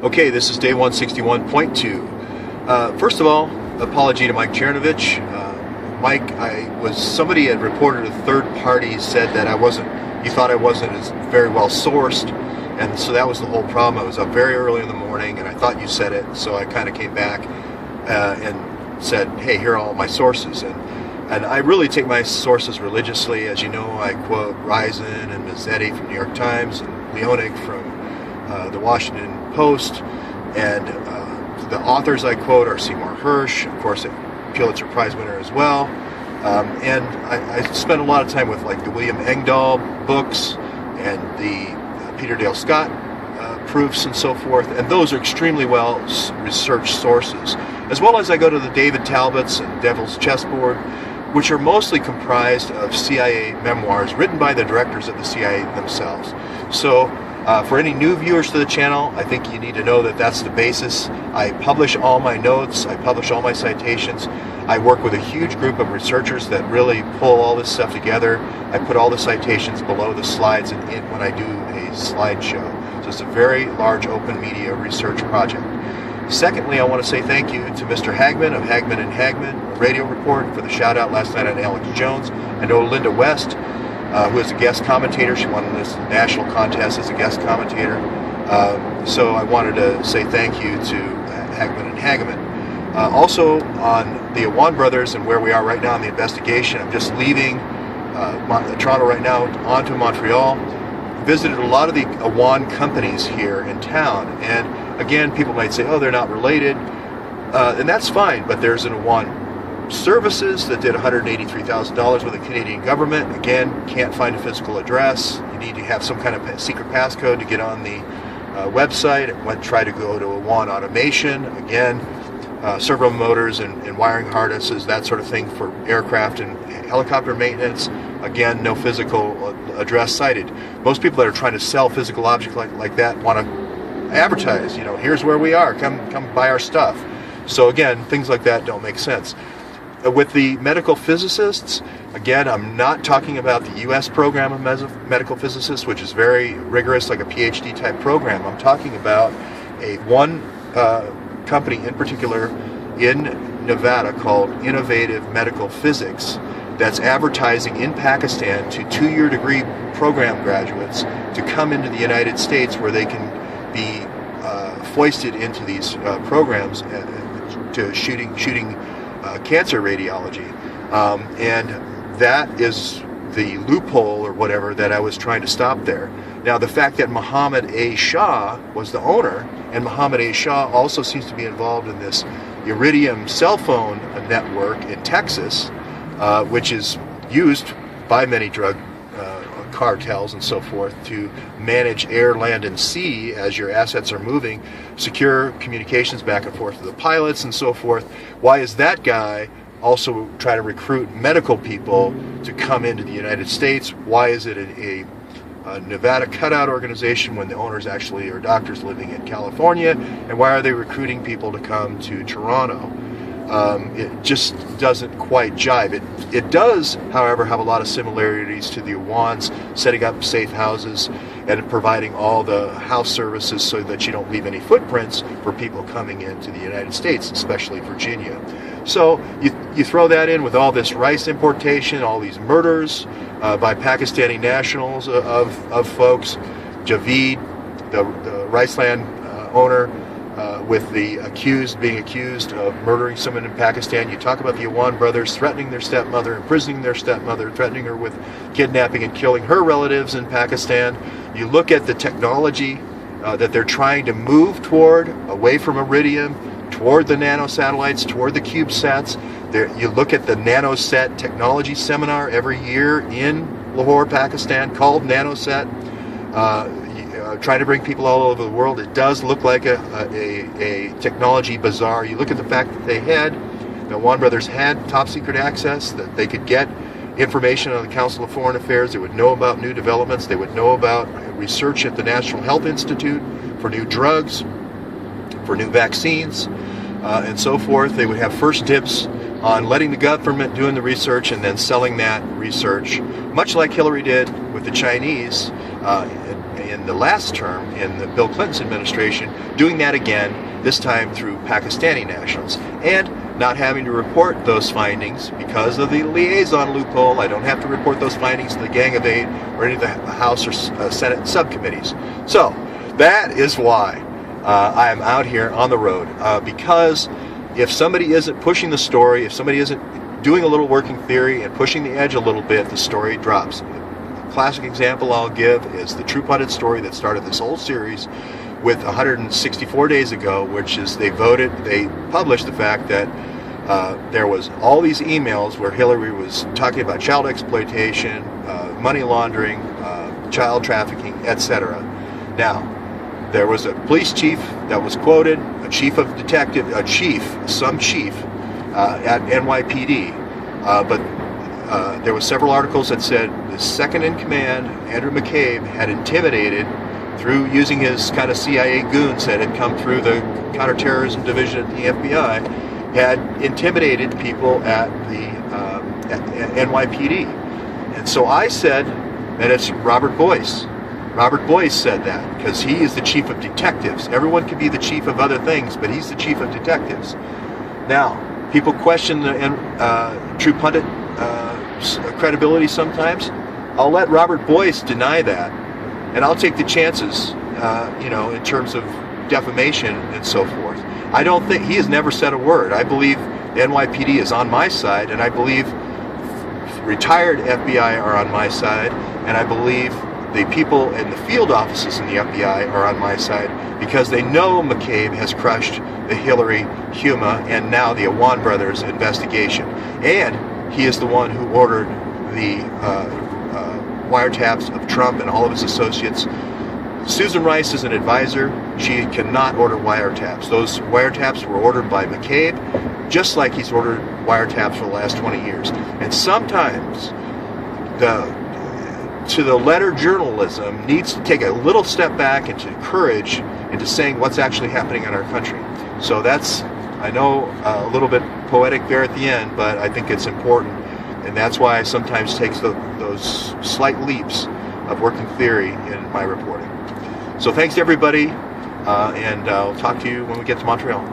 Okay, this is day 161.2. First of all, apology to Mike Chernovich. Mike, somebody had reported a third party said that you thought I wasn't as very well sourced, and so that was the whole problem. I was up very early in the morning, and I thought you said it, so I kind of came back and said, hey, here are all my sources. And I really take my sources religiously. As you know, I quote Risen and Mazzetti from New York Times and Leonig from the Washington Post, and the authors I quote are Seymour Hersh, of course, a Pulitzer Prize winner as well, and I spent a lot of time with like the William Engdahl books and the Peter Dale Scott proofs and so forth, and those are extremely well researched sources, as well as I go to the David Talbots and Devil's Chessboard, which are mostly comprised of CIA memoirs written by the directors of the CIA themselves. So for any new viewers to the channel, I think you need to know that that's the basis. I publish all my notes, I publish all my citations. I work with a huge group of researchers that really pull all this stuff together. I put all the citations below the slides when I do a slideshow. So it's a very large open media research project. Secondly, I want to say thank you to Mr. Hagman of Hagman and Hagman Radio Report for the shout out last night on Alex Jones. I know Linda West, who is a guest commentator. She won this national contest as a guest commentator. So I wanted to say thank you to Hagman and Hagman. Also on the Awan brothers and where we are right now in the investigation, I'm just leaving Toronto right now on to Montreal. Visited a lot of the Awan companies here in town, and again, people might say, oh, they're not related, and that's fine, but there's an Awan Services that did $183,000 with the Canadian government. Again, can't find a physical address. You need to have some kind of secret passcode to get on the website. Try to go to Awan Automation. Again, servo motors and wiring harnesses, that sort of thing for aircraft and helicopter maintenance. Again, no physical address cited. Most people that are trying to sell physical objects like that want to advertise, here's where we are, come buy our stuff. So again, things like that don't make sense. With the medical physicists, again, I'm not talking about the U.S. program of medical physicists, which is very rigorous, like a PhD type program. I'm talking about one company in particular in Nevada called Innovative Medical Physics that's advertising in Pakistan to two-year degree program graduates to come into the United States where they can be foisted into these programs to shooting cancer radiology, and that is the loophole or whatever that I was trying to stop there. Now, the fact that Mohammed A. Shah was the owner, and Mohammed A. Shah also seems to be involved in this Iridium cell phone network in Texas, which is used by many drug cartels and so forth to manage air, land, and sea as your assets are moving, secure communications back and forth to the pilots and so forth. Why is that guy also trying to recruit medical people to come into the United States? Why is it a Nevada cutout organization when the owners actually are doctors living in California? And why are they recruiting people to come to Toronto? It just doesn't quite jive. It does, however, have a lot of similarities to the Awans, setting up safe houses and providing all the house services so that you don't leave any footprints for people coming into the United States, especially Virginia. So you throw that in with all this rice importation, all these murders by Pakistani nationals of folks, Javeed, the rice land owner, with the being accused of murdering someone in Pakistan. You talk about the Awan brothers threatening their stepmother, imprisoning their stepmother, threatening her with kidnapping and killing her relatives in Pakistan. You look at the technology that they're trying to move toward, away from Iridium, toward the nanosatellites, toward the CubeSats. You look at the NanoSet technology seminar every year in Lahore, Pakistan, called NanoSet. Trying to bring people all over the world. It does look like a technology bazaar. You look at the fact that the Awan brothers had top secret access, that they could get information on the Council of Foreign Affairs. They would know about new developments. They would know about research at the National Health Institute for new drugs, for new vaccines, and so forth. They would have first dibs on letting the government doing the research and then selling that research, much like Hillary did with the Chinese in the last term in the Bill Clinton's administration, doing that again, this time through Pakistani nationals, and not having to report those findings because of the liaison loophole. I don't have to report those findings to the Gang of Eight or any of the House or Senate subcommittees. So that is why I am out here on the road, because if somebody isn't pushing the story, if somebody isn't doing a little working theory and pushing the edge a little bit, the story drops. The classic example I'll give is the True Pundit story that started this whole series with 164 days ago, which is they published the fact that there was all these emails where Hillary was talking about child exploitation, money laundering, child trafficking, etc. Now, there was a police chief that was quoted, some chief at NYPD, but there were several articles that said the second in command, Andrew McCabe, had intimidated through using his kind of CIA goons that had come through the counterterrorism division at the FBI, had intimidated people at the at NYPD. And so I said that it's Robert Boyce. Robert Boyce said that because he is the chief of detectives. Everyone can be the chief of other things, but he's the chief of detectives. Now, people question the True Pundit credibility sometimes. I'll let Robert Boyce deny that, and I'll take the chances, in terms of defamation and so forth. I don't think he has never said a word. I believe the NYPD is on my side, and I believe retired FBI are on my side, and I believe the people in the field offices in the FBI are on my side because they know McCabe has crushed the Hillary, Huma, and now the Awan brothers investigation. And he is the one who ordered the wiretaps of Trump and all of his associates. Susan Rice is an advisor. She cannot order wiretaps. Those wiretaps were ordered by McCabe, just like he's ordered wiretaps for the last 20 years. And sometimes to the letter journalism needs to take a little step back into courage into saying what's actually happening in our country. So that's, I know, a little bit poetic there at the end, but I think it's important, and that's why I sometimes take those slight leaps of working theory in my reporting. So thanks to everybody, and I'll talk to you when we get to Montreal.